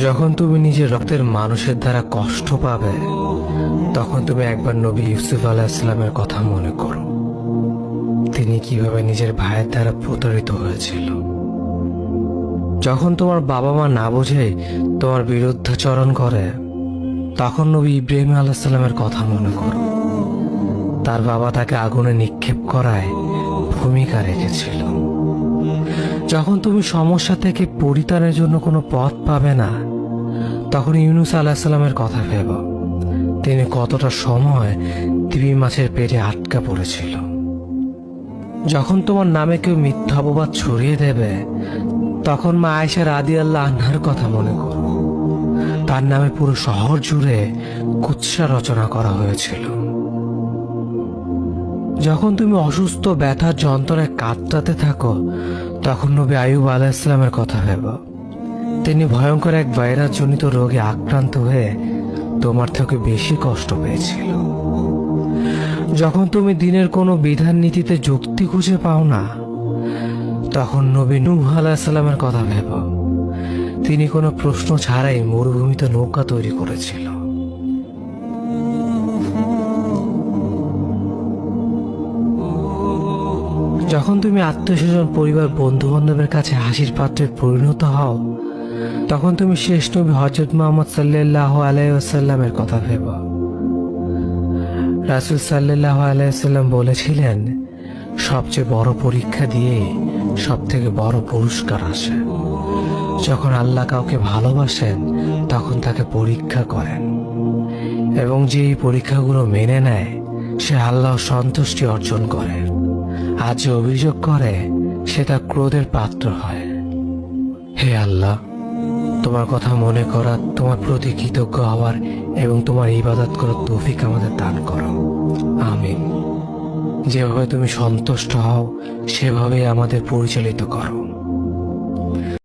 যখন তুমি নিজের রক্তের মানুষের দ্বারা কষ্ট পাবে, তখন তুমি একবার নবী ইউসুফ আলাইহিসসালামের কথা মনে করো। তিনি কিভাবে নিজের ভাইয়ের দ্বারা প্রতারিত হয়েছিল। যখন তোমার বাবা মা না বুঝেই তোমার বিরুদ্ধাচরণ করে, তখন নবী ইব্রাহিম আলাইহিসসালামের কথা মনে করো। তার বাবা তাকে আগুনে নিক্ষেপ করায় ভূমিকা রেখেছিল। যখন তুমি সমস্যা থেকে পরিত্রাণের জন্য কোনো পথ পাবে না, তখন ইউনুস আলাইহিসসালামের কথা ভেবো। তিনি কতটা সময় তিমি মাছের পেটে আটকা পড়েছিল। যখন তোমার নামে কেউ মিথ্যা অপবাদ ছড়িয়ে দেবে, তখন মা আয়েশা রাদিয়াল্লাহু আনহার কথা মনে করো। তার নামে পুরো শহর জুড়ে কুৎসা রচনা করা হয়েছিল। যখন তুমি অসুস্থ, ব্যথা, যন্ত্রণায় কাতরাতে থাকো, তখন নবী আইয়ুব আলাইহিসসালামের কথা ভেবো। তিনি ভয়ঙ্কর এক ভাইরাস জনিত রোগে আক্রান্ত হয়ে তোমার থেকে বেশি কষ্ট পেয়েছিল। যখন তুমি দিনের কোনো বিধান নীতিতে যুক্তি খুঁজে পাও না, তখন নবী নূহ আলাইহিসসালামের কথা ভেবো। তিনি কোনো প্রশ্ন ছাড়াই মরুভূমিতে নৌকা তৈরি করেছিল। যখন তুমি আত্মীয়স্বজন, পরিবার, বন্ধু বান্ধবের কাছে হাসির পাত্রে পরিণত হও, তখন তুমি শেষ নবী হযরত মুহাম্মদ সাল্লাল্লাহু আলাইহি ওয়াসাল্লামের কথা ভেবো। রাসূল সাল্লাল্লাহু আলাইহি ওয়াসাল্লাম বলেছিলেন, সবচেয়ে বড় পরীক্ষা দিয়ে সব থেকে বড় পুরস্কার আসে। যখন আল্লাহ কাউকে ভালোবাসেন, তখন তাকে পরীক্ষা করেন, এবং যে এই পরীক্ষাগুলো মেনে নেয়, সে আল্লাহর সন্তুষ্টি অর্জন করে। আর যে অভিযোগ করে, সে তার ক্রোধের পাত্র হয়। হে আল্লাহ, তোমার কথা মনে করা, তোমার প্রতি কৃতজ্ঞ হওয়ার এবং তোমার ইবাদত করার তৌফিক আমাদের দান করো। আমিন। যেভাবে তুমি সন্তুষ্ট হও, সেভাবেই আমাদের পরিচালিত করো।